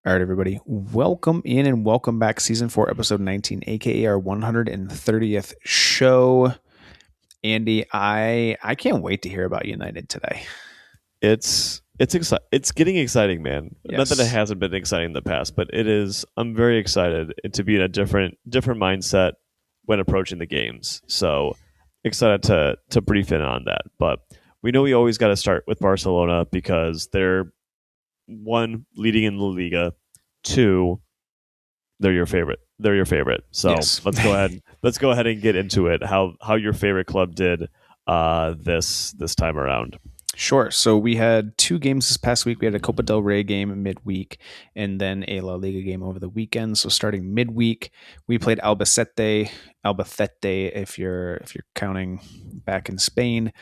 All right, everybody. Welcome in and welcome back. Season 4, episode 19, aka our 130th show. Andy, I can't wait to hear about United today. It's getting exciting, man. Not that it Yes. hasn't been exciting in the past, but it is. I'm very excited to be in a different mindset when approaching the games. So excited to brief in on that. But we know we always got to start with Barcelona because they're one, leading in La Liga, two, they're your favorite. They're your favorite. So Yes. let's go ahead. Let's go ahead and get into it. How your favorite club did this time around. Sure. So we had 2 games this past week. We had a Copa del Rey game midweek and then a La Liga game over the weekend. So starting midweek, we played Albacete if you're counting back in Spain.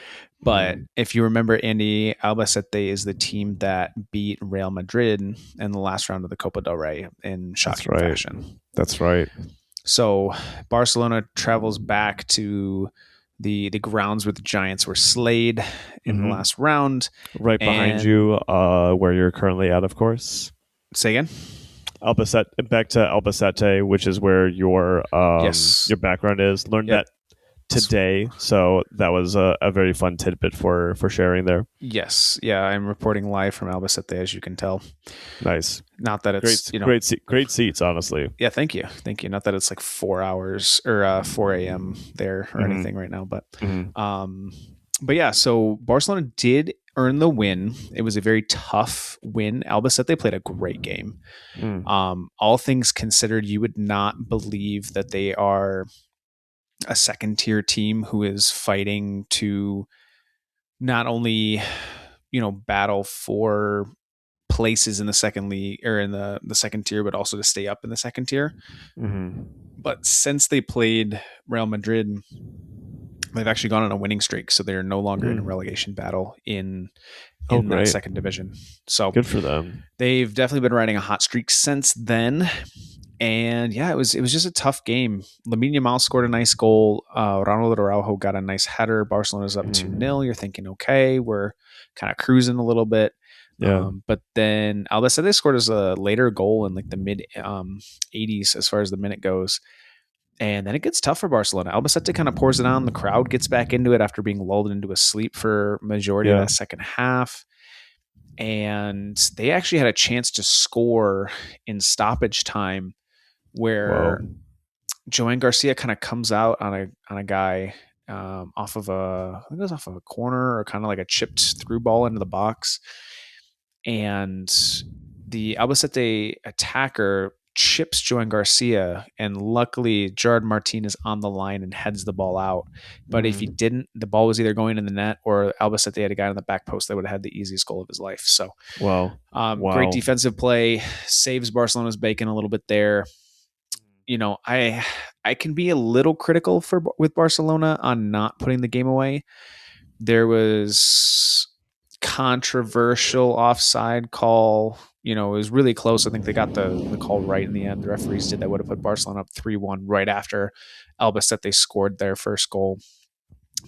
But if you remember, Andy, Albacete is the team that beat Real Madrid in the last round of the Copa del Rey in shocking fashion. That's right. So Barcelona travels back to the grounds where the Giants were slayed in the last round. Right behind you, where you're currently at, of course. Say again? Back to Albacete, which is where your background is. Learned that today, so that was a very fun tidbit for sharing there. Yes, yeah, I'm reporting live from Albacete, as you can tell. Nice. Not that it's great seats, honestly. Yeah, thank you. Not that it's like 4 hours or 4 a.m. there or anything right now, but yeah. So Barcelona did earn the win. It was a very tough win. Albacete played a great game. All things considered, you would not believe that they are a second tier team who is fighting to not only, battle for places in the second league or in the second tier, but also to stay up in the second tier. But since they played Real Madrid, they've actually gone on a winning streak. So they're no longer in a relegation battle in that second division. So good for them. They've definitely been riding a hot streak since then. And yeah, it was just a tough game. Lamine Yamal scored a nice goal. Ronald Araujo got a nice header. Barcelona's up 2-0. You're thinking, okay, we're kind of cruising a little bit. Yeah. But then Albacete scored as a later goal in like the mid 80s as far as the minute goes. And then it gets tough for Barcelona. Albacete kind of pours it on. The crowd gets back into it after being lulled into a sleep for majority of that second half. And they actually had a chance to score in stoppage time, where Joan García kind of comes out on a guy off of a corner or kind of like a chipped through ball into the box, and the Albacete attacker chips Joan García, and luckily Gerard Martin is on the line and heads the ball out. But if he didn't, the ball was either going in the net or Albacete had a guy on the back post that would have had the easiest goal of his life. So great defensive play, saves Barcelona's bacon a little bit there. I can be a little critical with Barcelona on not putting the game away. There was controversial offside call. It was really close. I think they got the call right in the end. The referees did that. Would have put Barcelona up 3-1 right after Albacete scored their first goal.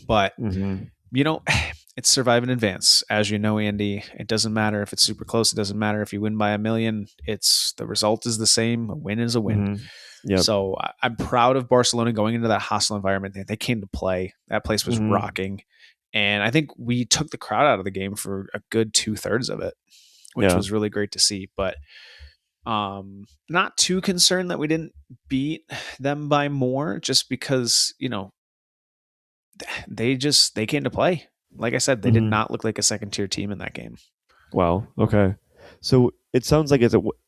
But it's survive and advance. As you know, Andy, it doesn't matter if it's super close. It doesn't matter if you win by 1 million. The result is the same. A win is a win. Yep. So I'm proud of Barcelona going into that hostile environment. They came to play. That place was rocking. And I think we took the crowd out of the game for a good 2/3 of it, which was really great to see. But not too concerned that we didn't beat them by more, just because, they came to play. Like I said, they did not look like a second tier team in that game. Wow. Okay. So it sounds like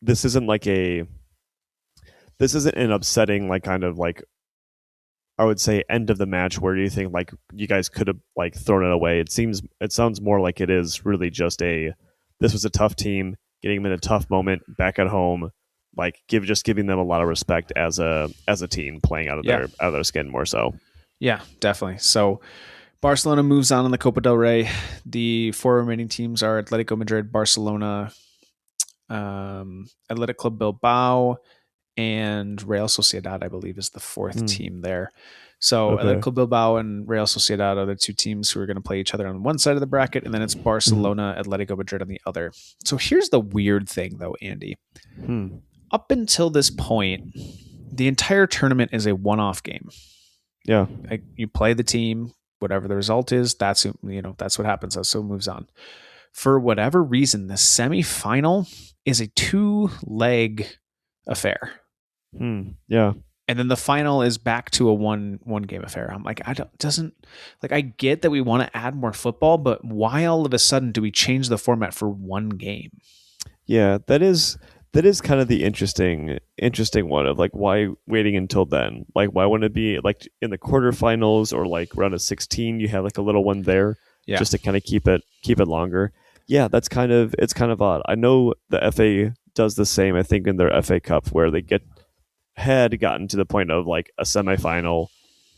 this isn't an upsetting, like, kind of like, I would say, end of the match where you think like you guys could have like thrown it away. It sounds more like it is really just this was a tough team, getting them in a tough moment back at home, like giving them a lot of respect as a team, playing out of their skin more so. Yeah, definitely. So Barcelona moves on in the Copa del Rey. The 4 remaining teams are Atletico Madrid, Barcelona, Athletic Club Bilbao, and Real Sociedad, I believe, is the 4th team there. So Okay. Atletico Bilbao and Real Sociedad are the two teams who are going to play each other on one side of the bracket, and then it's Mhm. Barcelona, Atletico Madrid on the other. So here's the weird thing, though, Andy. Hmm. Up until this point, the entire tournament is a one-off game. Yeah. Like, you play the team, whatever the result is, that's that's what happens. That's so moves on. For whatever reason, the semifinal is a two-leg affair. Yeah. And then the final is back to a one game affair. I'm like, I don't doesn't like I get that we want to add more football, but why all of a sudden do we change the format for one game? Yeah. That is kind of the interesting one of like why waiting until then? Like why wouldn't it be like in the quarterfinals or like round of 16 you have like a little one there Yeah. just to kind of keep it longer. Yeah, that's kind of it's kind of odd. I know the FA does the same, I think, in their FA Cup where they had gotten to the point of like a semifinal,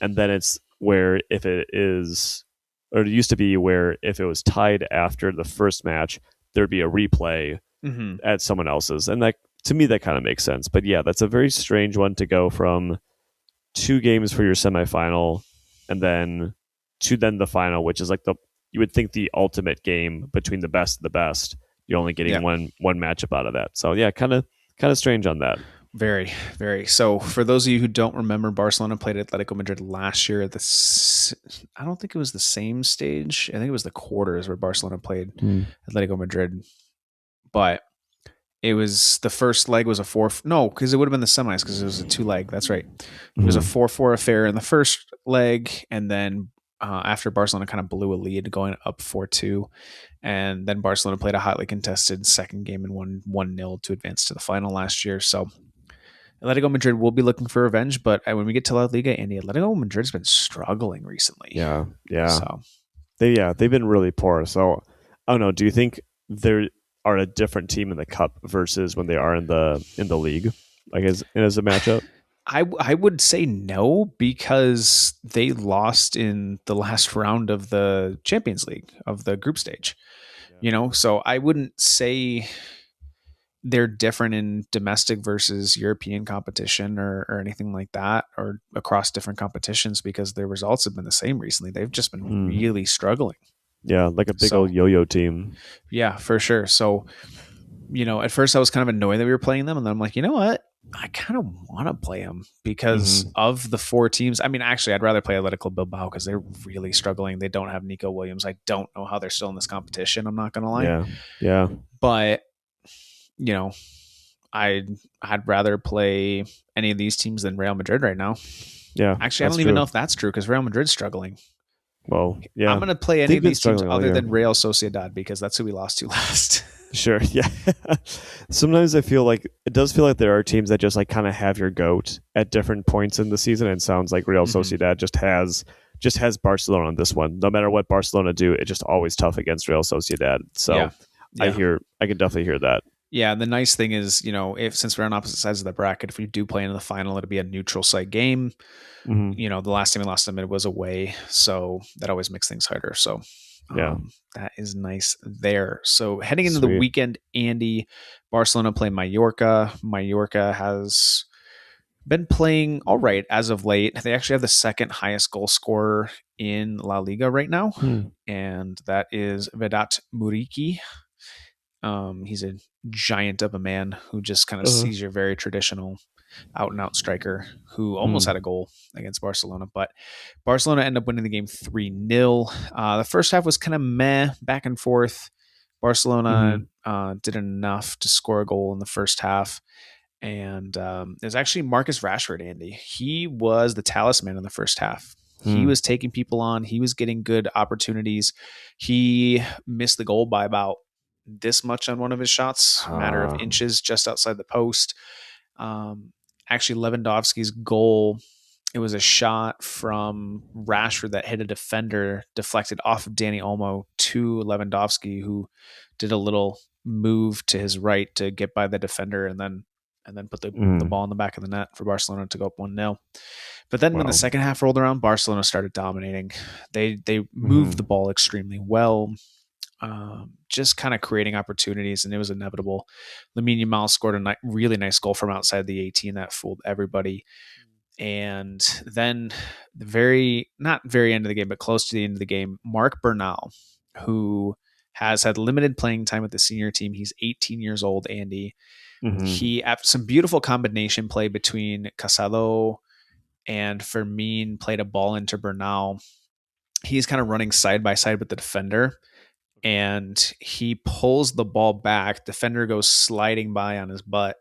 and then it's where if it is, or it used to be where if it was tied after the first match, there'd be a replay Mm-hmm. at someone else's, and that to me that kind of makes sense. But yeah, that's a very strange one to go from two games for your semifinal, and then to then the final, which is like the you would think the ultimate game between the best of the best. You're only Yeah. getting one matchup out of that. So yeah, kind of strange on that. Very, very. So, for those of you who don't remember, Barcelona played Atletico Madrid last year. I don't think it was the same stage. I think it was the quarters where Barcelona played Atletico Madrid, but it was the first leg was a four. No, because it would have been the semis because it was a two leg. That's right. It was a 4-4 affair in the first leg, and then after Barcelona kind of blew a lead, going up 4-2, and then Barcelona played a hotly contested second game and won 1-0 to advance to the final last year. So Atletico Madrid will be looking for revenge, but when we get to La Liga, Andy, Atletico Madrid's been struggling recently. Yeah, yeah. So They've been really poor. So I don't know. Do you think they are a different team in the cup versus when they are in the league? Like as a matchup? I would say no, because they lost in the last round of the Champions League of the group stage. So I wouldn't say they're different in domestic versus European competition or anything like that, or across different competitions, because their results have been the same recently. They've just been really struggling. Yeah, like a big So old yo-yo team. yeah, for sure. So, at first I was kind of annoyed that we were playing them, and then I'm like, you know what? I kind of want to play them because of the four teams. I mean, actually, I'd rather play Atletico Bilbao because they're really struggling. They don't have Nico Williams. I don't know how they're still in this competition. I'm not going to lie. Yeah, yeah. But, you know, I'd rather play any of these teams than Real Madrid right now. Yeah. Actually, I don't even know if that's true because Real Madrid's struggling. Well, yeah. I'm going to play any of these teams other than Real Sociedad because that's who we lost to last. Sure, yeah. Sometimes I feel like it does feel like there are teams that just like kind of have your goat at different points in the season, and it sounds like Real Sociedad just has Barcelona on this one. No matter what Barcelona do, it's just always tough against Real Sociedad. So Yeah. I can definitely hear that. Yeah, the nice thing is, if since we're on opposite sides of the bracket, if we do play into the final, it'll be a neutral site game. The last time we lost them, it was away, so that always makes things harder. So, yeah, that is nice there. So heading into the weekend, Andy, Barcelona play Mallorca. Mallorca has been playing all right as of late. They actually have the second highest goal scorer in La Liga right now, and that is Vedat Muriqi. He's a giant of a man who just kind of sees your very traditional out and out striker who almost had a goal against Barcelona, but Barcelona ended up winning the game 3-0. The first half was kind of meh, back and forth. Barcelona did enough to score a goal in the first half. And it was actually Marcus Rashford, Andy. He was the talisman in the first half. He was taking people on. He was getting good opportunities. He missed the goal by about this much on one of his shots, a matter of inches just outside the post. Actually, Lewandowski's goal, it was a shot from Rashford that hit a defender, deflected off of Danny Olmo to Lewandowski, who did a little move to his right to get by the defender and then put the ball in the back of the net for Barcelona to go up 1-0. But then when the second half rolled around, Barcelona started dominating. They moved the ball extremely well. Just kind of creating opportunities, and it was inevitable. Lamine Yamal scored a really nice goal from outside the 18 that fooled everybody. And then not very end of the game, but close to the end of the game, Mark Bernal, who has had limited playing time with the senior team. He's 18 years old, Andy. He, after some beautiful combination play between Casado and Fermin, played a ball into Bernal. He's kind of running side by side with the defender, and he pulls the ball back. Defender goes sliding by on his butt.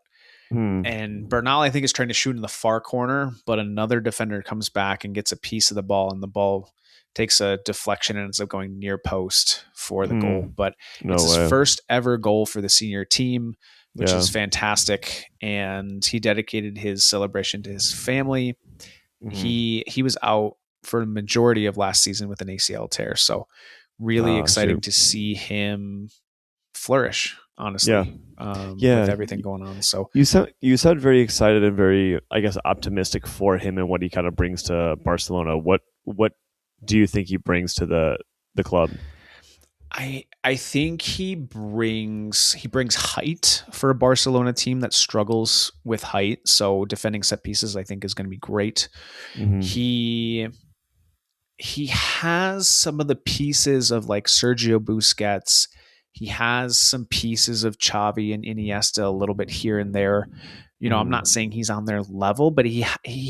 And Bernal, I think, is trying to shoot in the far corner, but another defender comes back and gets a piece of the ball, and the ball takes a deflection and ends up going near post for the goal. But it's his first ever goal for the senior team, which is fantastic. And he dedicated his celebration to his family. He was out for the majority of last season with an ACL tear, so really exciting to see him flourish, honestly. With everything going on. So you sound very excited and very, I guess, optimistic for him and what he kind of brings to Barcelona. What do you think he brings to the club? I think he brings height for a Barcelona team that struggles with height. So defending set pieces, I think, is going to be great. He has some of the pieces of like Sergio Busquets. He has some pieces of Xavi and Iniesta a little bit here and there. I'm not saying he's on their level, but he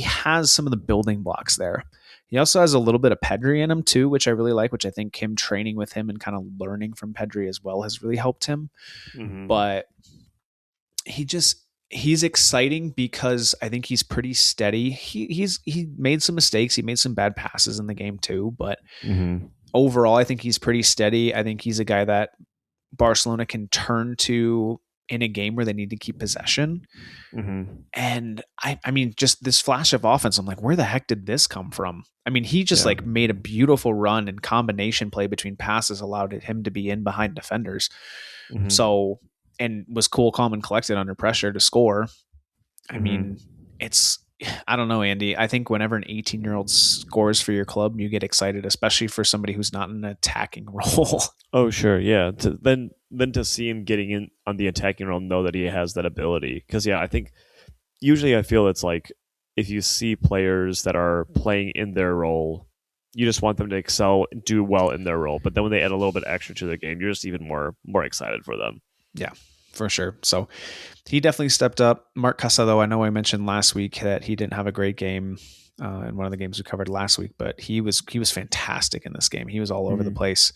has some of the building blocks there. He also has a little bit of Pedri in him too, which I really like, which I think him training with him and kind of learning from Pedri as well has really helped him. But he's exciting because I think he's pretty steady. He made some mistakes. He made some bad passes in the game too, but overall, I think he's pretty steady. I think he's a guy that Barcelona can turn to in a game where they need to keep possession. And I mean, just this flash of offense, I'm like, where the heck did this come from? I mean, he just like made a beautiful run, and combination play between passes allowed him to be in behind defenders. So, and was cool, calm, and collected under pressure to score. I mean, I don't know, Andy. I think whenever an 18-year-old scores for your club, you get excited, especially for somebody who's not in an attacking role. Oh, sure. Yeah. Then to see him getting in on the attacking role, know that he has that ability. Because, I think usually I feel it's like if you see players that are playing in their role, you just want them to excel and do well in their role. But then when they add a little bit extra to their game, you're just even more excited for them. Yeah, for sure. So he definitely stepped up. Mark Casado, I know I mentioned last week that he didn't have a great game in one of the games we covered last week, but he was fantastic in this game. He was all over the place.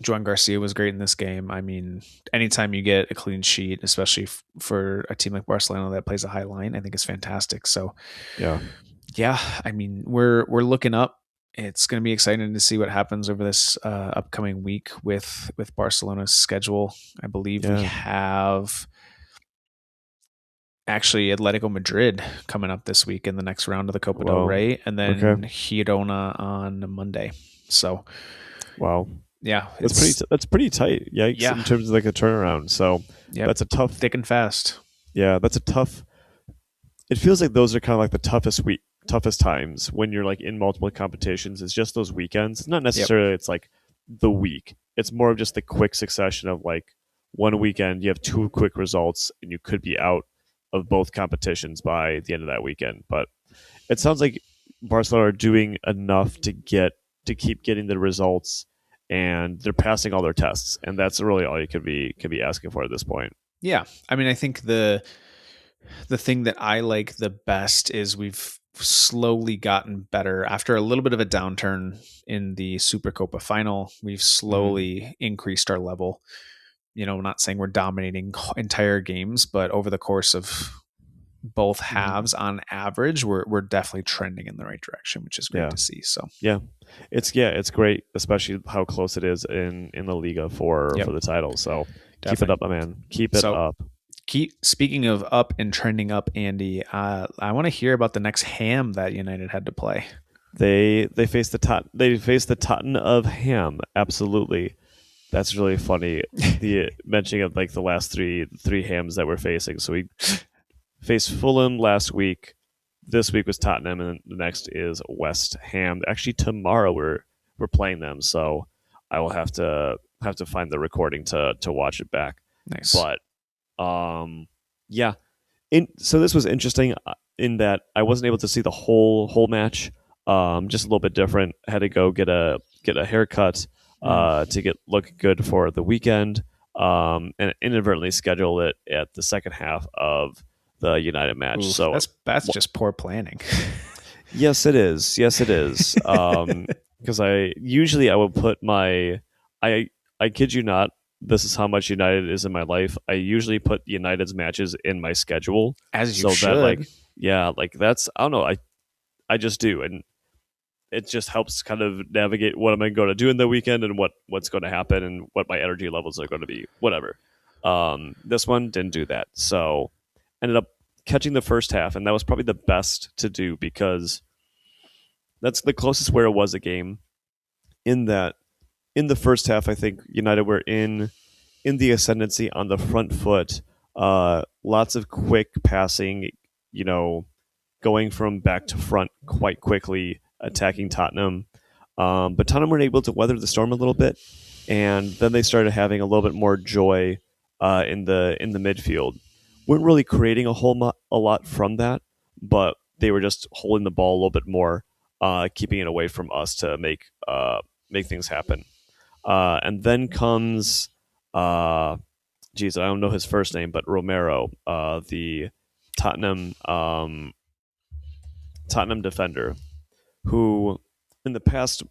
Joan García was great in this game. I mean, anytime you get a clean sheet, especially for a team like Barcelona that plays a high line, I think it's fantastic. So yeah, I mean, we're looking up. It's going to be exciting to see what happens over this upcoming week with Barcelona's schedule. I believe we have actually Atletico Madrid coming up this week in the next round of the Copa del Rey, and then Girona on Monday. So, yeah, that's pretty tight. Yikes, in terms of like a turnaround. So that's a tough, thick and fast. Yeah, that's a tough. It feels like those are kind of like the toughest times when you're like in multiple competitions. It's just those weekends. It's not necessarily it's like the week. It's more of just the quick succession of like one weekend you have two quick results and you could be out of both competitions by the end of that weekend. But it sounds like Barcelona are doing enough to keep getting the results, and they're passing all their tests, and that's really all you could be asking for at this point. Yeah, I mean, I think the thing that I like the best is we've slowly gotten better after a little bit of a downturn in the Supercopa final. We've slowly increased our level. I'm not saying we're dominating entire games, but over the course of both halves, on average, we're definitely trending in the right direction, which is great to see. So it's great, especially how close it is in the Liga for the title. So definitely. Keep it up, my man. Keep it up. Speaking of up and trending up, Andy, I want to hear about the next ham that United had to play. They faced the Tottenham of Ham. Absolutely. That's really funny. The mentioning of like the last three hams that we're facing. So we faced Fulham last week. This week was Tottenham, and the next is West Ham. Actually, tomorrow we're playing them. So I will have to find the recording to watch it back. Nice. But so this was interesting. in that I wasn't able to see the whole match. Just a little bit different. I had to go get a haircut to get look good for the weekend, and inadvertently schedule it at the second half of the United match. Oof, So that's just poor planning. yes, it is. Yes, it is. Because I would put I kid you not. This is how much United is in my life. I usually put United's matches in my schedule, As you so that should. like that's I don't know. I just do, and it just helps kind of navigate what am I going to do in the weekend and what's going to happen and what my energy levels are going to be. Whatever. This one didn't do that, so ended up catching the first half, and that was probably the best to do because that's the closest where it was a game. In that, in the first half, I think United were in the ascendancy on the front foot. Lots of quick passing, you know, going from back to front quite quickly, attacking Tottenham. But Tottenham were able to weather the storm a little bit, and then they started having a little bit more joy in the midfield. weren't really creating a lot from that, but they were just holding the ball a little bit more, keeping it away from us to make things happen. And then comes, geez, I don't know his first name, but Romero, the Tottenham Tottenham defender, who in the past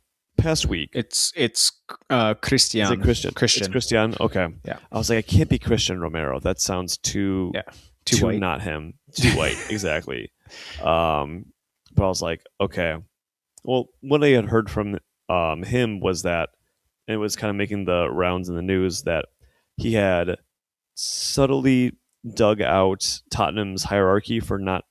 week It's is it Christian. Christian? It's Christian. Christian. Okay, Yeah. I was like, I can't be Christian Romero. That sounds too Yeah. Too white. not him, too white. Exactly. But I was like, okay. Well, what I had heard from him was that it was kind of making the rounds in the news that he had subtly dug out Tottenham's hierarchy for not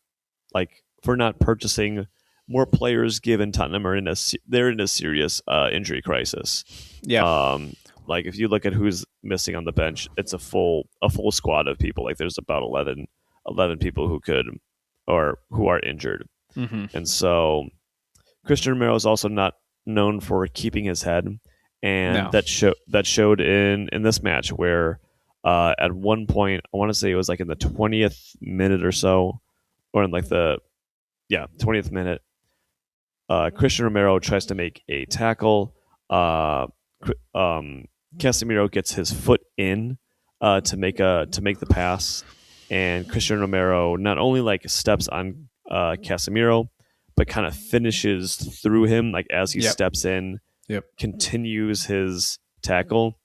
purchasing more players, given Tottenham are they're in a serious injury crisis. Yeah. Like if you look at who's missing on the bench, it's a full squad of people. Like there's about 11 people who could or who are injured. Mm-hmm. And so Christian Romero is also not known for keeping his head, and No. that showed in this match where at one point I want to say it was like in the 20th minute or so, or in like the 20th minute, Christian Romero tries to make a tackle. Casemiro gets his foot in to make the pass, and Christian Romero not only like steps on Casemiro, but kind of finishes through him, like as he Yep. steps in, Yep. continues his tackle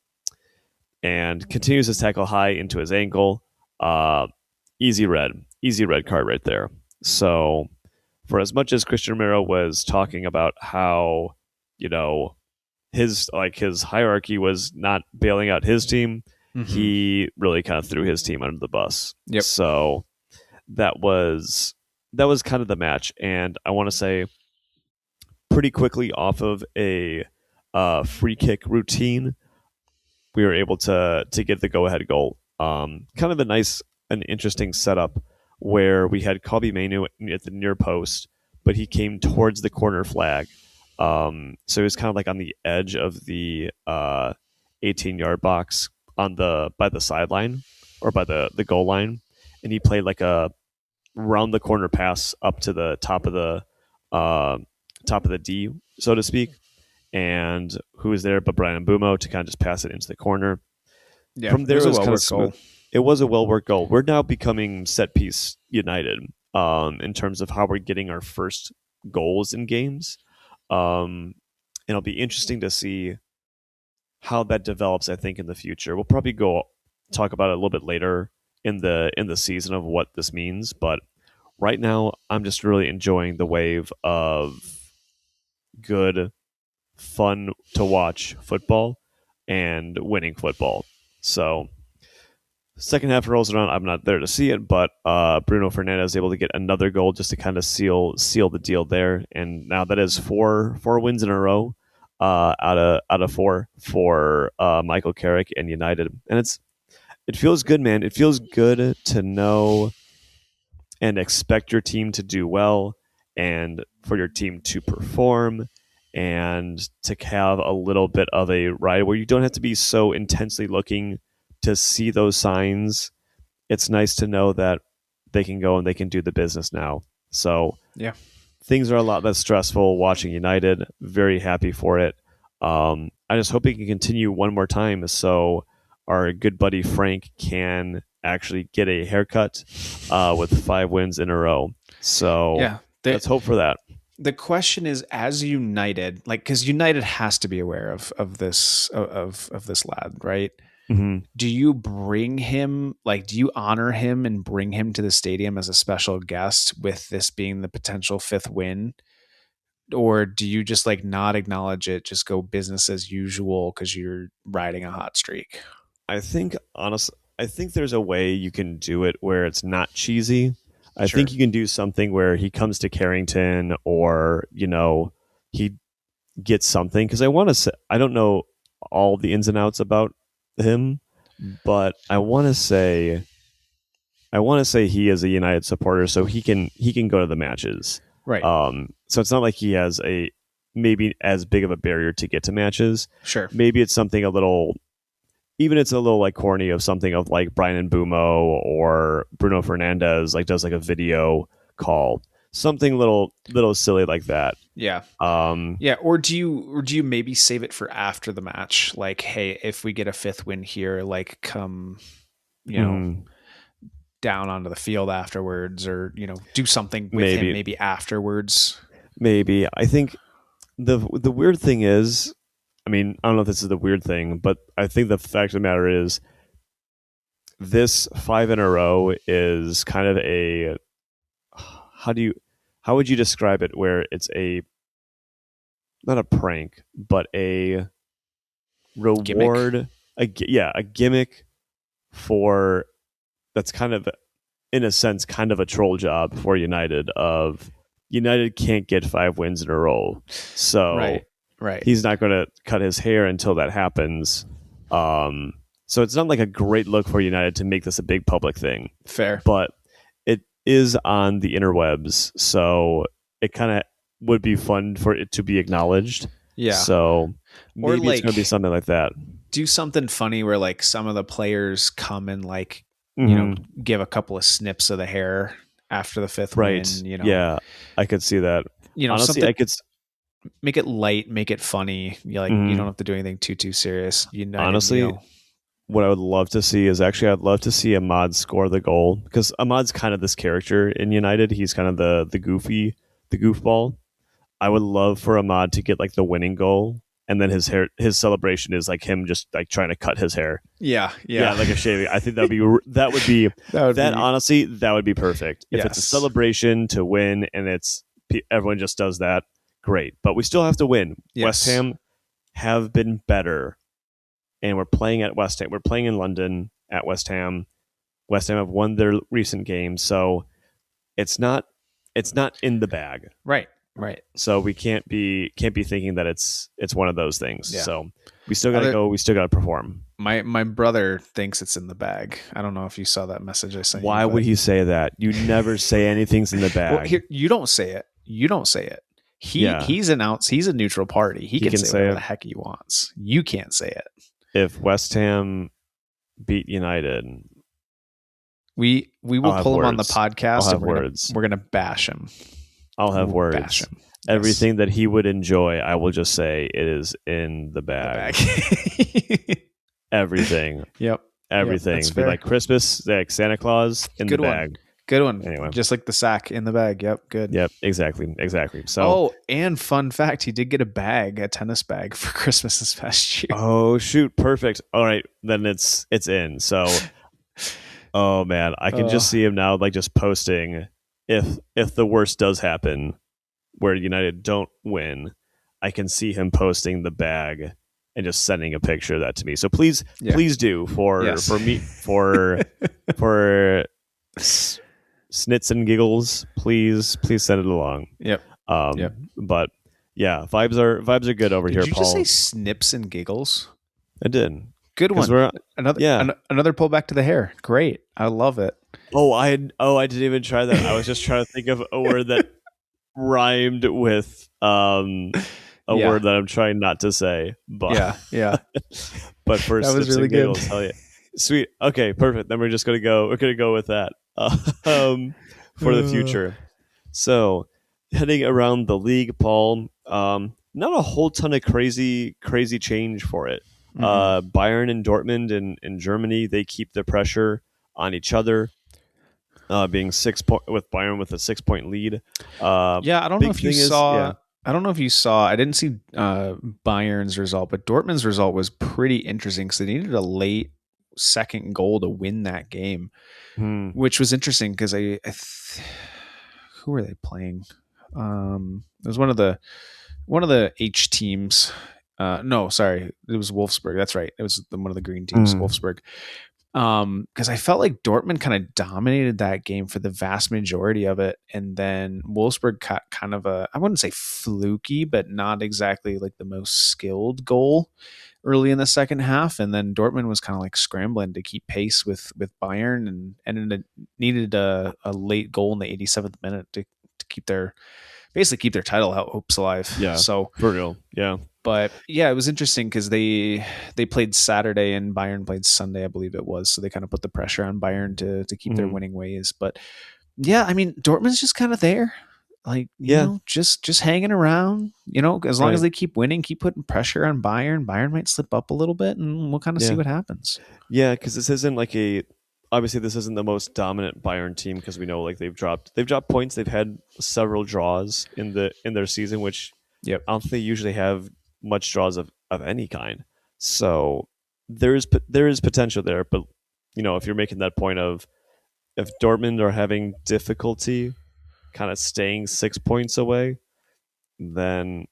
high into his ankle. Easy red card right there. So for as much as Christian Romero was talking about how, his hierarchy was not bailing out his team, Mm-hmm. he really kind of threw his team under the bus. Yep. So that was kind of the match, and I want to say pretty quickly off of a free kick routine, we were able to get the go ahead goal. Kind of an interesting setup where we had Kobe Mainu at the near post, but he came towards the corner flag. So he was kind of like on the edge of the 18-yard box by the sideline or by the goal line, and he played like a round the corner pass up to the top of the D, so to speak. And who was there but Brian Mbumo to kind of just pass it into the corner. Yeah. From there, it was a kind of well-worked smooth. goal. It was a well-worked goal. We're now becoming set piece United in terms of how we're getting our first goals in games. And it'll be interesting to see how that develops, I think, in the future. We'll probably talk about it a little bit later in the season of what this means, but right now I'm just really enjoying the wave of good, fun to watch football and winning football. So second half rolls around, I'm not there to see it, but Bruno Fernandes is able to get another goal just to kind of seal the deal there, and now that is four wins in a row out of four for Michael Carrick and United, and it feels good, man. It feels good to know and expect your team to do well, and for your team to perform, and to have a little bit of a ride where you don't have to be so intensely looking to see those signs. It's nice to know that they can go and they can do the business now. So Yeah. things are a lot less stressful watching United. Very happy for it. I just hope he can continue one more time so our good buddy Frank can actually get a haircut with 5 wins in a row. So Yeah. let's hope for that. The question is, as United, like, because United has to be aware of this lad, right? Mm-hmm. Do you bring him, like, do you honor him and bring him to the stadium as a special guest with this being the potential 5th win? Or do you just like not acknowledge it, just go business as usual because you're riding a hot streak? I think there's a way you can do it where it's not cheesy. I Sure. think you can do something where he comes to Carrington, or he gets something, because I want to say, I don't know all the ins and outs about him, but I want to say he is a United supporter, so he can go to the matches. Right. So it's not like he has a maybe as big of a barrier to get to matches. Sure. Maybe it's something a little, even it's a little like corny, of something of like Brian Mbumo or Bruno Fernandes like does like a video call, something little silly like that. Yeah. Um, Yeah. Or do you maybe save it for after the match? Like, hey, if we get a 5th win here, like, come, down onto the field afterwards, or, do something with him maybe afterwards. Maybe. I think the weird thing is, I mean, I don't know if this is the weird thing, but I think the fact of the matter is this 5 in a row is kind of a, how would you describe it, where it's not a prank, but a reward, a gimmick for, that's kind of, in a sense, kind of a troll job for United. Of United can't get 5 wins in a row, so right. He's not going to cut his hair until that happens. So it's not like a great look for United to make this a big public thing. Fair, but it is on the interwebs, so it kind of would be fun for it to be acknowledged. Yeah. So maybe like, it's going to be something like that. Do something funny where like some of the players come and like, give a couple of snips of the hair after the 5th win. Yeah, I could see that. Honestly, I could make it light, make it funny. You don't have to do anything too serious. Honestly, what I would love to see is I'd love to see Ahmad score the goal, because Ahmad's kind of this character in United. He's kind of the goofball. I would love for Ahmad to get like the winning goal, and then his celebration is like him just like trying to cut his hair. Yeah, like a shaving. I think honestly, that would be perfect. If it's a celebration to win and everyone just does that, great. But we still have to win. Yes. West Ham have been better, and we're playing at West Ham. We're playing in London at West Ham. West Ham have won their recent games, so it's not in the bag. Right. So we can't be thinking that it's one of those things. Yeah. So we still got to go. We still got to perform. My brother thinks it's in the bag. I don't know if you saw that message I sent. Why would he say that? You never say anything's in the bag. Well, you don't say it. He's announced he's a neutral party. He can say whatever the heck he wants. You can't say it. If West Ham beat United, we will pull him on the podcast. And we're gonna bash him. I'll have words. Bash him. Everything that he would enjoy, I will just say it is in the bag. Everything. Yep. Everything. Be like Christmas, like Santa Claus in the bag. Good one. Anyway, just like the sack in the bag. Yep. Good. Yep. Exactly. So, and fun fact, he did get a tennis bag for Christmas this past year. Oh shoot! Perfect. All right, then it's in. So, oh man, I can just see him now, like just posting. If the worst does happen, where United don't win, I can see him posting the bag and just sending a picture of that to me. So please do for me for Snits and Giggles. Please send it along. Yep. But yeah, vibes are good over here. Did you Paul. just say Snips and Giggles? I did. Good one. Another pull back to the hair. Great. I love it. I didn't even try that. I was just trying to think of a word that rhymed with a word that I'm trying not to say. But yeah. But for that was really good. Hell yeah. Sweet. Okay, perfect. Then we're gonna go with that for the future. So heading around the league, Paul, not a whole ton of crazy change for it. Mm-mm. Bayern and Dortmund in Germany, they keep the pressure on each other, being 6 point with Bayern with a 6 point lead. Yeah, I don't know Big if you thing is, saw. yeah, I don't know if you saw. I didn't see Bayern's result, but Dortmund's result was pretty interesting because they needed a late second goal to win that game, hmm, which was interesting because who were they playing? It was one of the H teams. No, sorry, it was Wolfsburg. That's right. It was one of the green teams, hmm, Wolfsburg. Because I felt like Dortmund kind of dominated that game for the vast majority of it, and then Wolfsburg got kind of a, I wouldn't say fluky, but not exactly like the most skilled goal early in the second half, and then Dortmund was kind of like scrambling to keep pace with Bayern, and it needed a late goal in the 87th minute to keep their basically keep their title hopes alive. yeah, So, for real, yeah, but yeah, it was interesting because they played Saturday and Bayern played Sunday, I believe it was. So they kind of put the pressure on Bayern to keep their hmm, winning ways. But yeah, I mean, Dortmund's just kind of there, like yeah, just hanging around. As long as right, they keep winning, keep putting pressure on Bayern. Bayern might slip up a little bit, and we'll kind of see yeah. what happens. Yeah, because this isn't like a obviously this isn't the most dominant Bayern team because we know like they've dropped points. They've had several draws in their season, which Yep. I don't think they usually have much draws of any kind. So there is potential there, but if you're making that point of if Dortmund are having difficulty kind of staying 6 points away, then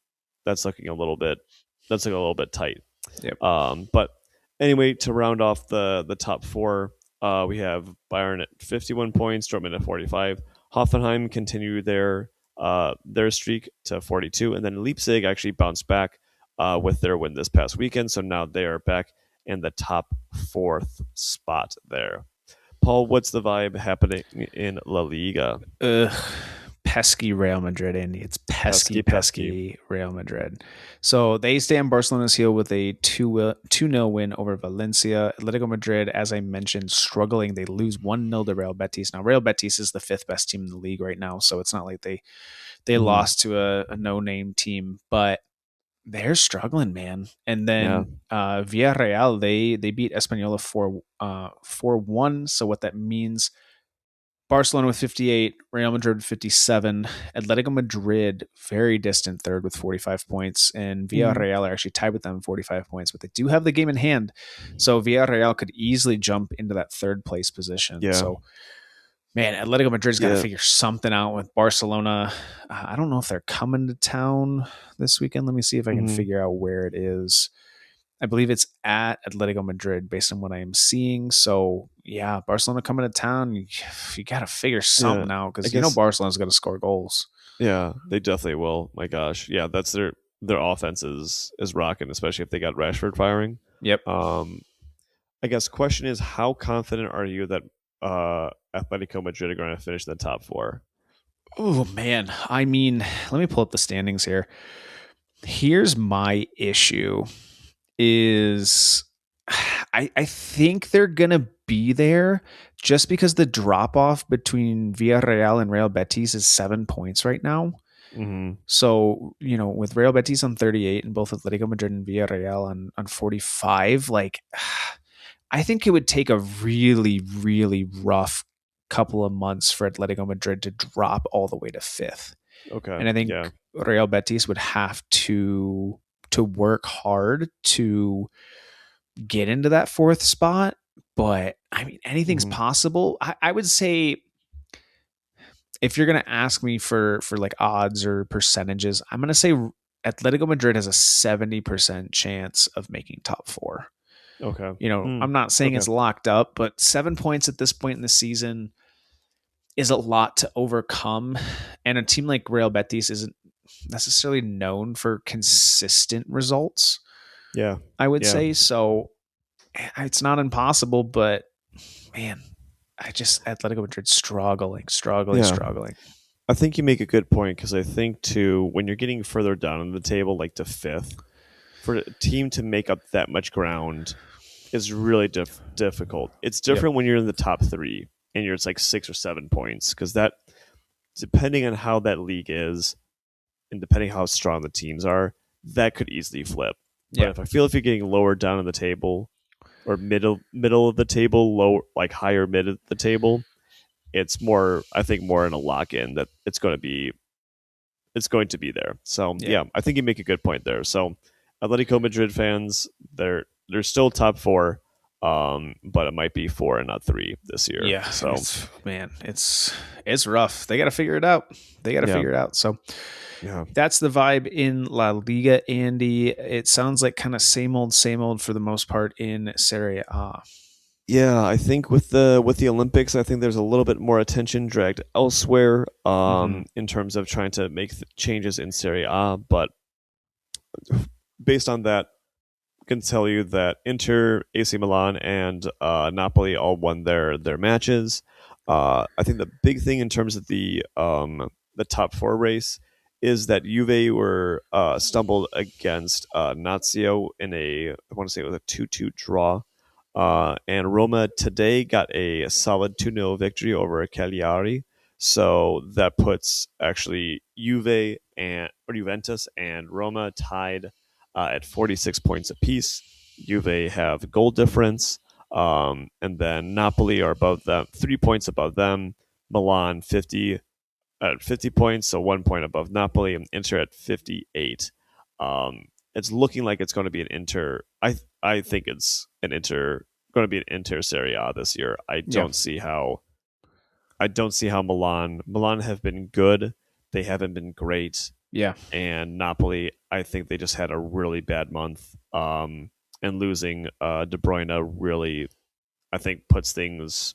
that's looking a little bit tight. Yep. But anyway, to round off the top four, we have Bayern at 51 points, Dortmund at 45. Hoffenheim continue their streak to 42, and then Leipzig actually bounced back with their win this past weekend. So now they are back in the top fourth spot there. Paul, what's the vibe happening in La Liga? Ugh, pesky Real Madrid, Andy. It's pesky, Pesky. pesky Real Madrid. So they stay on Barcelona's heel with a 2-0 win over Valencia. Atletico Madrid, as I mentioned, struggling. They lose 1-0 to Real Betis. Now, Real Betis is the fifth best team in the league right now, so it's not like they Mm, lost to a no-name team, but they're struggling, man. And yeah. then Villarreal, they beat Espanola 4-1. So what that means, Barcelona with 58, Real Madrid with 57, Atletico Madrid very distant third with 45 points, and Mm, Villarreal are actually tied with them 45 points, but they do have the game in hand. So Villarreal could easily jump into that third place position. yeah. So man, Atletico Madrid's got to Yeah. figure something out with Barcelona. I don't know if they're coming to town this weekend. Let me see if I can Mm-hmm. figure out where it is. I believe it's at Atletico Madrid based on what I am seeing. So yeah, Barcelona coming to town. You got to figure Yeah. something out I because guess Barcelona's going to score goals. yeah, they definitely will. My gosh. Yeah, that's their offense is rocking, especially if they got Rashford firing. Yep. Um I guess question is how confident are you that Atletico Madrid are going to finish in the top four? Oh man, I mean, let me pull up the standings here. Here's my issue: is I think they're gonna be there just because the drop off between Villarreal and Real Betis is 7 points right now. Mm-hmm. So, with Real Betis on 38 and both Atletico Madrid and Villarreal on 45, like I think it would take a really, really rough couple of months for Atletico Madrid to drop all the way to fifth. Okay. And I think Yeah. Real Betis would have to work hard to get into that fourth spot. But I mean, anything's Mm-hmm. possible. I would say if you're gonna ask me for like odds or percentages, I'm gonna say Atletico Madrid has a 70% chance of making top four. Okay. I'm not saying Okay. it's locked up, but 7 points at this point in the season is a lot to overcome. And a team like Real Betis isn't necessarily known for consistent results, Yeah. I would Yeah. say. So it's not impossible, but man, Atletico Madrid struggling, Yeah. struggling. I think you make a good point because I think too when you're getting further down in the table, like to fifth, for a team to make up that much ground is really difficult. It's Yep. different when you're in the top three and you're it's like 6 or 7 points because depending on how that league is and depending how strong the teams are, that could easily flip. But Yeah. if I feel if you're getting lower down in the table or middle of the table, lower like higher mid of the table, it's more I think more in a lock in that it's going to be there. So Yeah. yeah, I think you make a good point there. So Atletico Madrid fans, they're still top four, but it might be four and not three this year. Yeah. So It's rough. They got to figure it out. yeah, So yeah, that's the vibe in La Liga, Andy. It sounds like kind of same old for the most part in Serie A. yeah. I think with the Olympics, I think there's a little bit more attention dragged elsewhere, Mm-hmm. in terms of trying to make changes in Serie A. But based on that, can tell you that Inter, AC Milan, and Napoli all won their matches. I think the big thing in terms of the top four race is that Juve were stumbled against Lazio in I want to say it was a 2-2 draw. And Roma today got a solid 2-0 victory over Cagliari. So that puts actually Juventus and Roma tied at 46 points apiece. Juve have goal difference, and then Napoli are above them, 3 points above them. Milan 50 at 50 points, so 1 point above Napoli, and Inter at 58. It's looking like it's going to be an Inter. I think it's an Inter going to be an Inter Serie A this year. Yeah. I don't see how Milan have been good. They haven't been great, Yeah. and Napoli, I think they just had a really bad month. And losing De Bruyne really, I think, puts things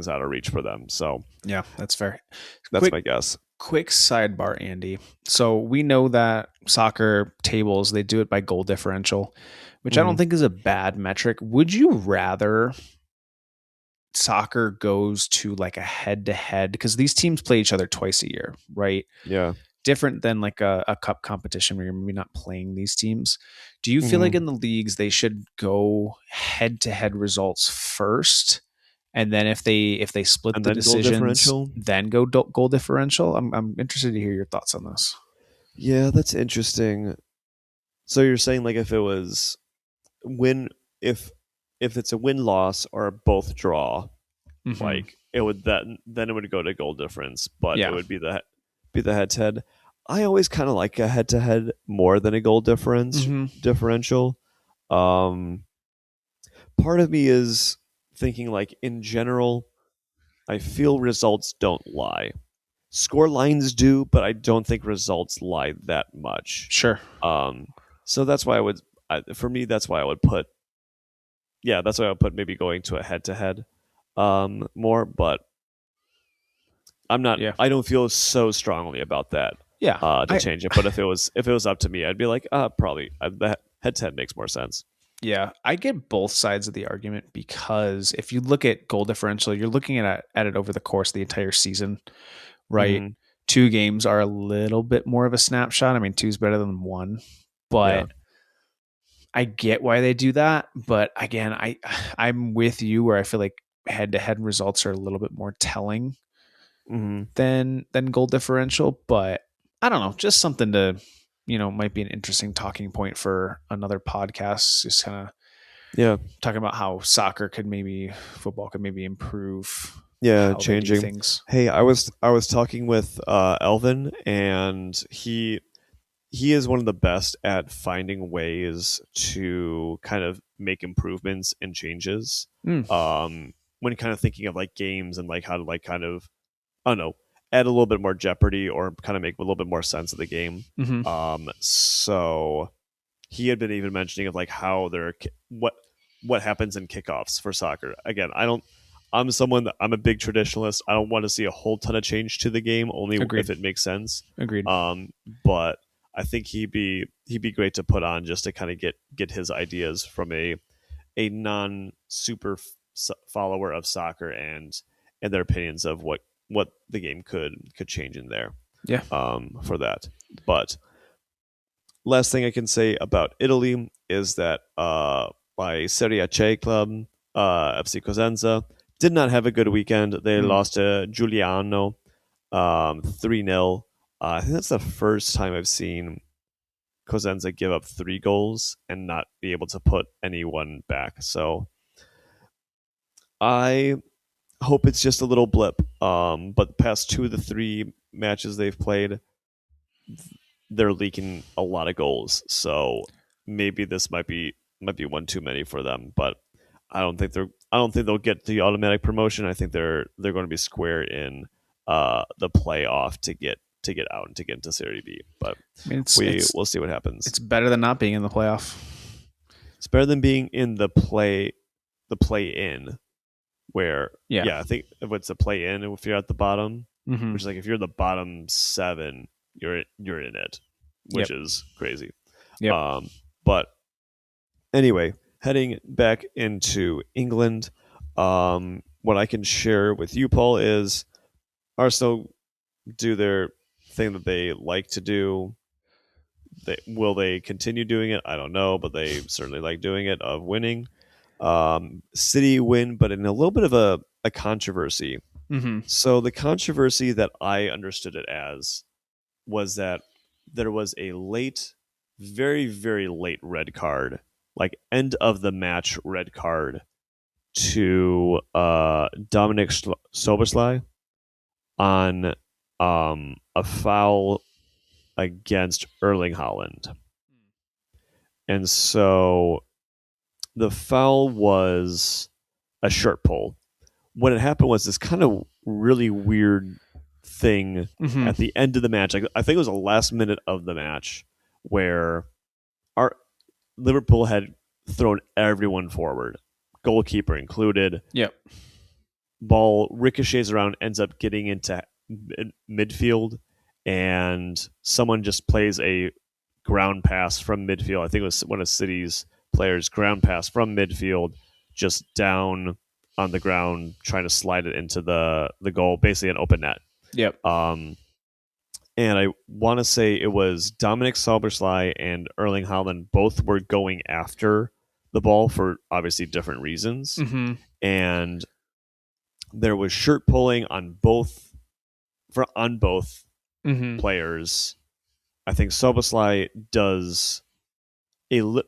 out of reach for them. So Yeah, that's fair. that's Quick my guess. quick sidebar, Andy. So we know that soccer tables, they do it by goal differential, which I don't Mm-hmm. think is a bad metric. Would you rather soccer goes to like a head to head? Because these teams play each other twice a year, right? Yeah. Different than like a cup competition where you're maybe not playing these teams. Do you feel like Mm-hmm. in the leagues they should go head to head results first? And then if they split And the then goal decisions, differential. then go goal differential. I'm interested to hear your thoughts on this. Yeah, that's interesting. So you're saying like if it was win if it's a win loss or both draw, Mm-hmm. like it would then it would go to goal difference, but it Yeah. would be the head to head. I always kind of like a head to head more than a goal Mm-hmm. differential. Um, Part of me is thinking like in general, I feel results don't lie. Score lines do, but I don't think results lie that much. Sure. Um, so that's why for me, that's why I would put, yeah, that's why I would put maybe going to a head to head, more. But Yeah. I don't feel so strongly about that, Yeah. to change it. But if it was up to me, I'd be like, probably the head to head makes more sense. I get both sides of the argument because if you look at goal differential, you're looking at it over the course of the entire season, right? Mm-hmm. 2 games are a little bit more of a snapshot. I mean, two's better than one, Yeah. but I get why they do that. But again, I'm with you where I feel like head to head results are a little bit more telling Mm-hmm. than goal differential. But I don't know, just something to might be an interesting talking point for another podcast. Just kind of Yeah. talking about how football could maybe improve Yeah. how they do Changing. things. Hey, I was talking with Elvin, and he is one of the best at finding ways to kind of make improvements and changes. Mm, When kind of thinking of like games and like how to like kind of, I don't know, add a little bit more jeopardy or kind of make a little bit more sense of the game. hmm So he had been even mentioning of like how what happens in kickoffs for soccer. Again, I'm a big traditionalist. I don't want to see a whole ton of change to the game, only Agreed. if it makes sense. Agreed. But I think he'd be great to put on just to kind of get his ideas from a non super follower of soccer and their opinions of what the game could change in there, Yeah. for that. But last thing I can say about Italy is that my Serie C club, FC Cosenza, did not have a good weekend. They Mm. lost to Giuliano. 3-0. I think that's the first time I've seen Cosenza give up 3 goals and not be able to put anyone back. So I hope it's just a little blip. But the past 2 of the 3 matches they've played, they're leaking a lot of goals. So maybe this might be one too many for them. But I don't think they'll get the automatic promotion. I think they're going to be square in the playoff to get out and to get into Serie B. But I mean, we'll see what happens. It's better than not being in the playoff. It's better than being in the play in, where I think if it's a play in, if you're at the bottom, which is like if you're the bottom 7, you're in it, which is crazy. Yep. But anyway, heading back into England, what I can share with you, Paul, is Arsenal do their thing that they like to do. Will they continue doing it? I don't know, but they certainly like doing it, of winning. City win, but in a little bit of a controversy. So the controversy that I understood it as was that there was a late, very, very late red card, like end of the match red card to Dominic Soberslai on a foul against Erling Haaland. And so the foul was a shirt pull. What had happened was this kind of really weird thing at the end of the match. I think it was the last minute of the match where our Liverpool had thrown everyone forward, goalkeeper included. Yep. Ball ricochets around, ends up getting into midfield, and someone just plays a ground pass from midfield. I think it was one of City's players, ground pass from midfield, just down on the ground, trying to slide it into the goal, basically an open net. Yep. And I want to say it was Dominic Soberslai and Erling Haaland both were going after the ball for obviously different reasons. And there was shirt pulling on both players. I think Soberslai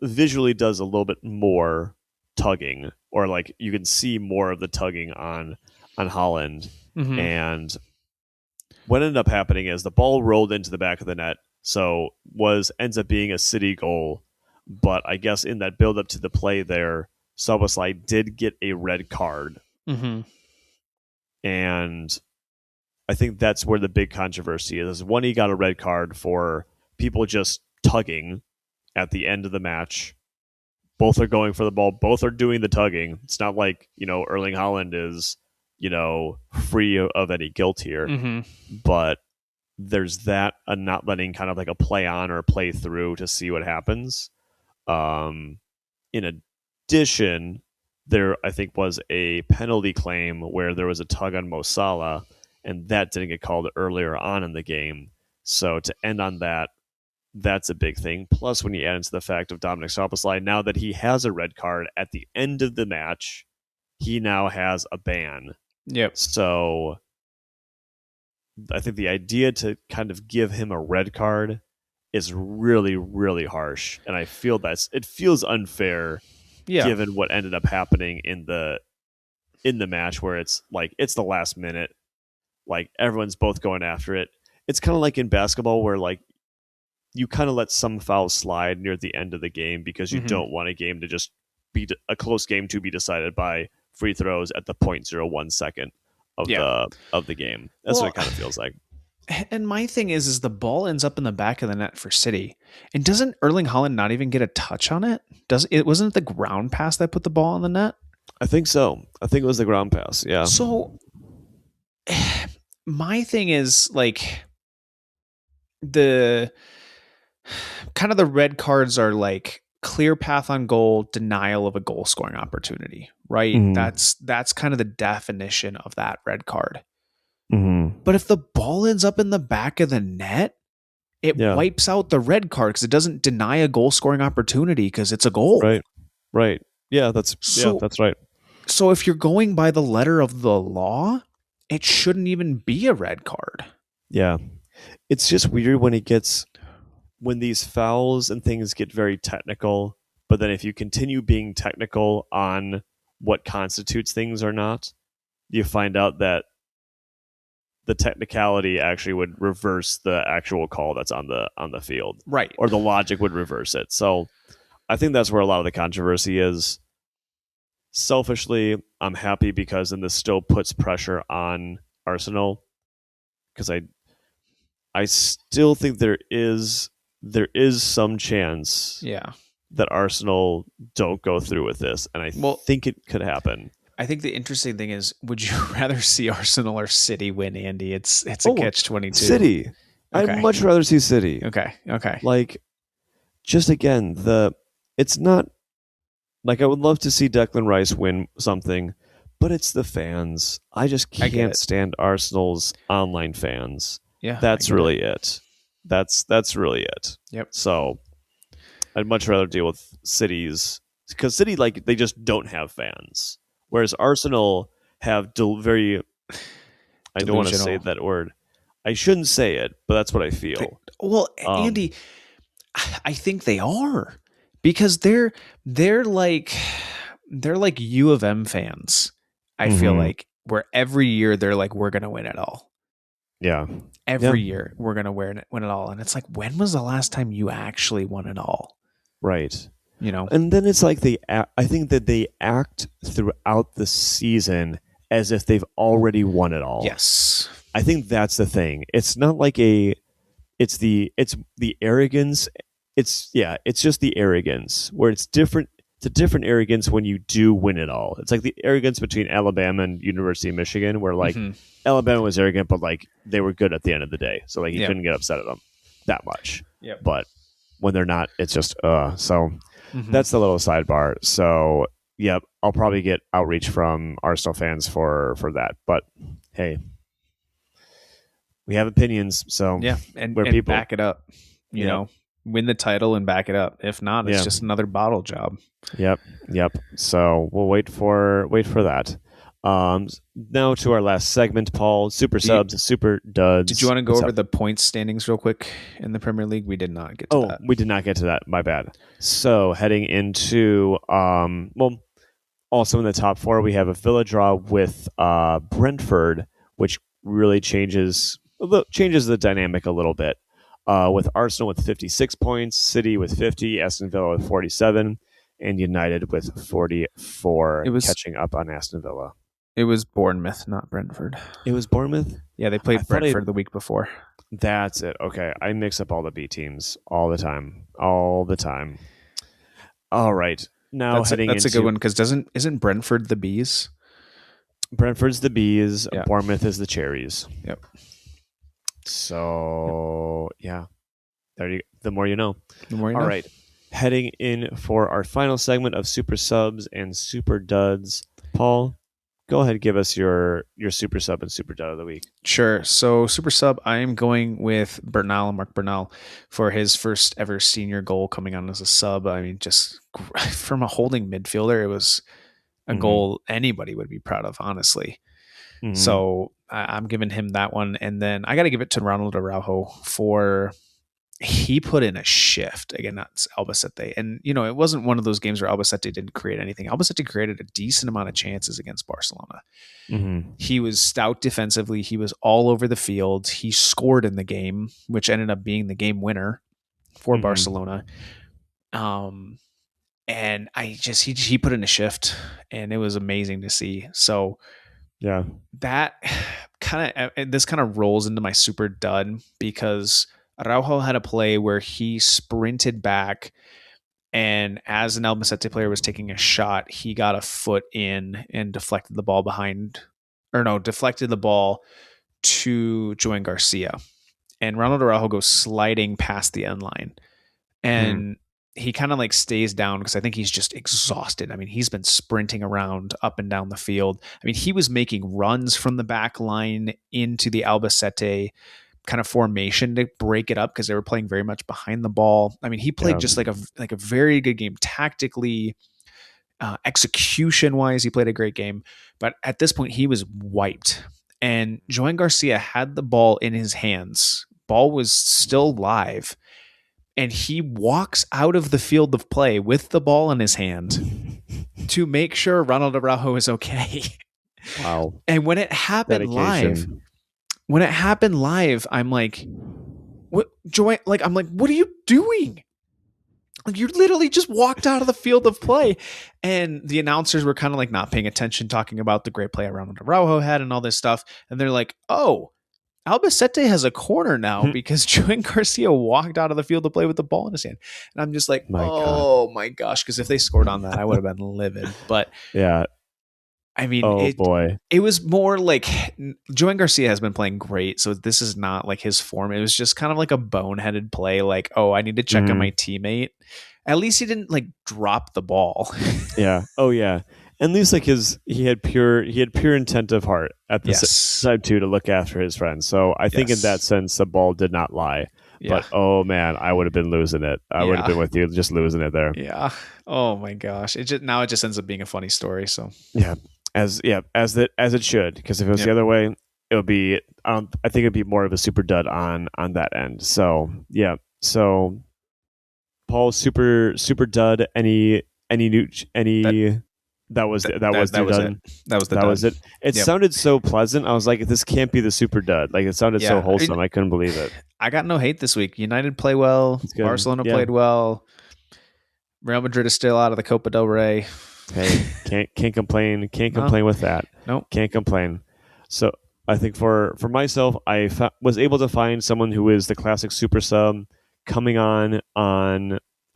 visually does a little bit more tugging, or like you can see more of the tugging on Haaland. And what ended up happening is the ball rolled into the back of the net, so ends up being a City goal. But I guess in that build up to the play there, Soberslai did get a red card. And I think that's where the big controversy is. One, he got a red card for people just tugging at the end of the match. Both are going for the ball. Both are doing the tugging. It's not like, Erling Haaland is, free of any guilt here. But there's that, not letting kind of like a play on or a play through to see what happens. In addition, there, I think, was a penalty claim where there was a tug on Mo Salah, and that didn't get called earlier on in the game. So to end on that, that's a big thing. Plus, when you add into the fact of Dominic Soberslai, now that he has a red card at the end of the match, he now has a ban. Yep. So I think the idea to kind of give him a red card is really, really harsh. And I feel it feels unfair given what ended up happening in the match, where it's like it's the last minute. Like everyone's both going after it. It's kind of like in basketball where like you kind of let some fouls slide near the end of the game because you don't want a game to just be a close game to be decided by free throws at the 0.01 second of the game. That's what it kind of feels like. And my thing is the ball ends up in the back of the net for City. And doesn't Erling Haaland not even get a touch on it? Wasn't it the ground pass that put the ball on the net? I think so. I think it was the ground pass. Yeah. So my thing is like the kind of the red cards are like clear path on goal, denial of a goal scoring opportunity, right? That's kind of the definition of that red card. But if the ball ends up in the back of the net, it wipes out the red card because it doesn't deny a goal scoring opportunity because it's a goal. Right. Yeah, that's right. So if you're going by the letter of the law, it shouldn't even be a red card. Yeah. It's just weird when these fouls and things get very technical, but then if you continue being technical on what constitutes things or not, you find out that the technicality actually would reverse the actual call that's on the field. Right. Or the logic would reverse it. So I think that's where a lot of the controversy is. Selfishly, I'm happy because then this still puts pressure on Arsenal, because I still think there is some chance that Arsenal don't go through with this, and I think it could happen. I think the interesting thing is, would you rather see Arsenal or City win, Andy? It's a catch-22. City. Okay. I'd much rather see City. Okay. Like, just again, it's not like I would love to see Declan Rice win something, but it's the fans. I just can't stand Arsenal's online fans. Yeah, that's really it. That's really it. Yep. So I'd much rather deal with City's, because City, like, they just don't have fans, whereas Arsenal have very. I don't want to say that word. I shouldn't say it, but that's what I feel. Andy, I think they are, because they're like U of M fans. I feel like, where every year they're like, we're gonna win it all. Yeah. Every year we're gonna win it all, and it's like, when was the last time you actually won it all? Right. You know. And then it's like I think that they act throughout the season as if they've already won it all. Yes. I think that's the thing. It's not like it's the arrogance. It's just the arrogance, where it's different. It's a different arrogance when you do win it all. It's like the arrogance between Alabama and University of Michigan, where like Alabama was arrogant, but like they were good at the end of the day. So like you couldn't get upset at them that much. Yep. But when they're not, it's just so that's the little sidebar. So yep, I'll probably get outreach from Arsenal fans for that. But hey, we have opinions, so and people back it up. You know, win the title and back it up. If not, it's just another bottle job. Yep. So we'll wait for that. Now to our last segment, Paul. Supersubs, Superduds. Did you want to go over the points standings real quick in the Premier League? We did not get to that. We did not get to that. My bad. So heading into also in the top four, we have a Villa draw with Brentford, which really changes the dynamic a little bit. With Arsenal with 56 points, City with 50, Aston Villa with 47, and United with 44, catching up on Aston Villa. It was Bournemouth, not Brentford. It was Bournemouth? Yeah, they played Brentford the week before. That's it. Okay, I mix up all the B teams all the time. All right. Now that's a good one, because isn't Brentford the Bees? Brentford's the Bees. Yeah. Bournemouth is the Cherries. Yep. So there you go. The more you know. All right. Heading in for our final segment of Super Subs and Super Duds. Paul, go ahead and give us your Super Sub and Super Dud of the week. Sure. So Super Sub, I am going with Mark Bernal, for his first ever senior goal coming on as a sub. I mean, just from a holding midfielder, it was a goal anybody would be proud of, honestly. So I'm giving him that one. And then I got to give it to Ronald Araujo, for he put in a shift against Albacete. And, you know, it wasn't one of those games where Albacete didn't create anything. Albacete created a decent amount of chances against Barcelona. He was stout defensively. He was all over the field. He scored in the game, which ended up being the game winner for Barcelona. And he put in a shift, and it was amazing to see. So that this kind of rolls into my super dud, because Araujo had a play where he sprinted back, and as an Albacete player was taking a shot, he got a foot in and deflected the ball to Joan Garcia. And Ronald Araujo goes sliding past the end line. And he kind of like stays down, because I think he's just exhausted. I mean, he's been sprinting around up and down the field. I mean, he was making runs from the back line into the Albacete kind of formation to break it up, because they were playing very much behind the ball. I mean, he played just like a very good game tactically, execution wise. He played a great game, but at this point he was wiped. and Joan Garcia had the ball in his hands. Ball was still live, and he walks out of the field of play with the ball in his hand to make sure Ronald Araujo is okay. Wow. And when it happened live, I'm like, what, Joy? Like, I'm like, what are you doing? Like, you literally just walked out of the field of play. And the announcers were kind of like not paying attention, talking about the great play Ronald Araujo had and all this stuff. And they're like, oh, Albacete has a corner now because Joan Garcia walked out of the field to play with the ball in his hand. And I'm just like, my gosh, because if they scored on that, I would have been livid. But yeah, I mean, boy, it was more like Joan Garcia has been playing great. So this is not like his form. It was just kind of like a boneheaded play. Like, oh, I need to check on my teammate. At least he didn't like drop the ball. Yeah. Oh yeah. At least like he had pure intent of heart at the side too to look after his friends. So I think in that sense the ball did not lie. Yeah. But oh man, I would have been losing it. I would have been with you, just losing it there. Yeah. Oh my gosh. It just ends up being a funny story. So yeah, as it should. Because if it was the other way, it would be. I think it'd be more of a super dud on that end. So yeah. So Paul, super dud. Any That was it. It sounded so pleasant. I was like, this can't be the super dud. Like, it sounded so wholesome. I couldn't believe it. I got no hate this week. United play well. Barcelona played well. Real Madrid is still out of the Copa del Rey. Hey, can't complain. Can't complain with that. Nope. Can't complain. So I think for myself, I was able to find someone who is the classic super sub coming on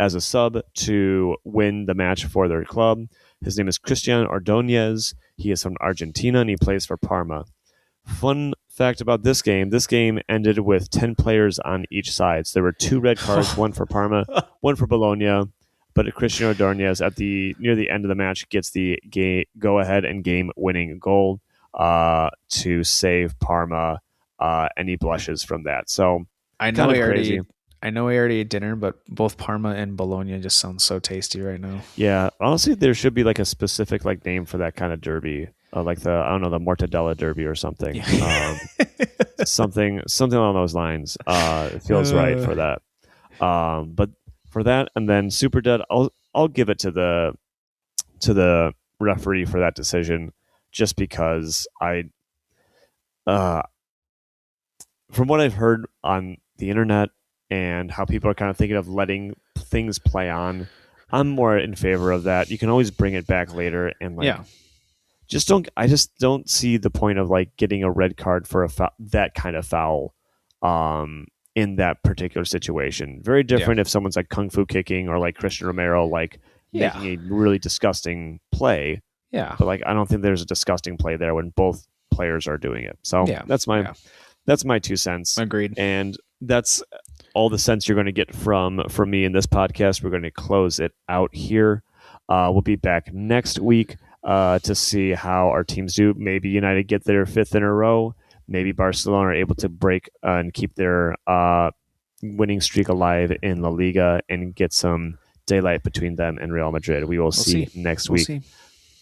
as a sub to win the match for their club. His name is Cristian Ordonez. He is from Argentina, and he plays for Parma. Fun fact about this game ended with 10 players on each side. So there were 2 red cards, one for Parma, one for Bologna. But Cristian Ordonez, near the end of the match, gets the go-ahead and game-winning goal to save Parma, and he blushes from that. So I know I already ate dinner, but both Parma and Bologna just sound so tasty right now. Yeah, honestly, there should be like a specific like name for that kind of derby, like the Mortadella Derby or something, something along those lines. It feels right for that. But for that, and then Super Dud, I'll give it to the referee for that decision, just because from what I've heard on the internet and how people are kind of thinking of letting things play on, I'm more in favor of that. You can always bring it back later, and I just don't see the point of like getting a red card for that kind of foul in that particular situation. Very different if someone's like kung fu kicking or like Christian Romero like making a really disgusting play. Yeah. But like I don't think there's a disgusting play there when both players are doing it. So that's my 2 cents. Agreed. And that's all the sense you're going to get from me in this podcast. We're going to close it out here. We'll be back next week to see how our teams do. Maybe United get their 5th in a row. Maybe Barcelona are able to break and keep their winning streak alive in La Liga and get some daylight between them and Real Madrid. We'll see next week. See.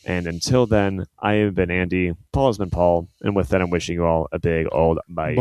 And until then, I have been Andy. Paul has been Paul. And with that, I'm wishing you all a big old bye.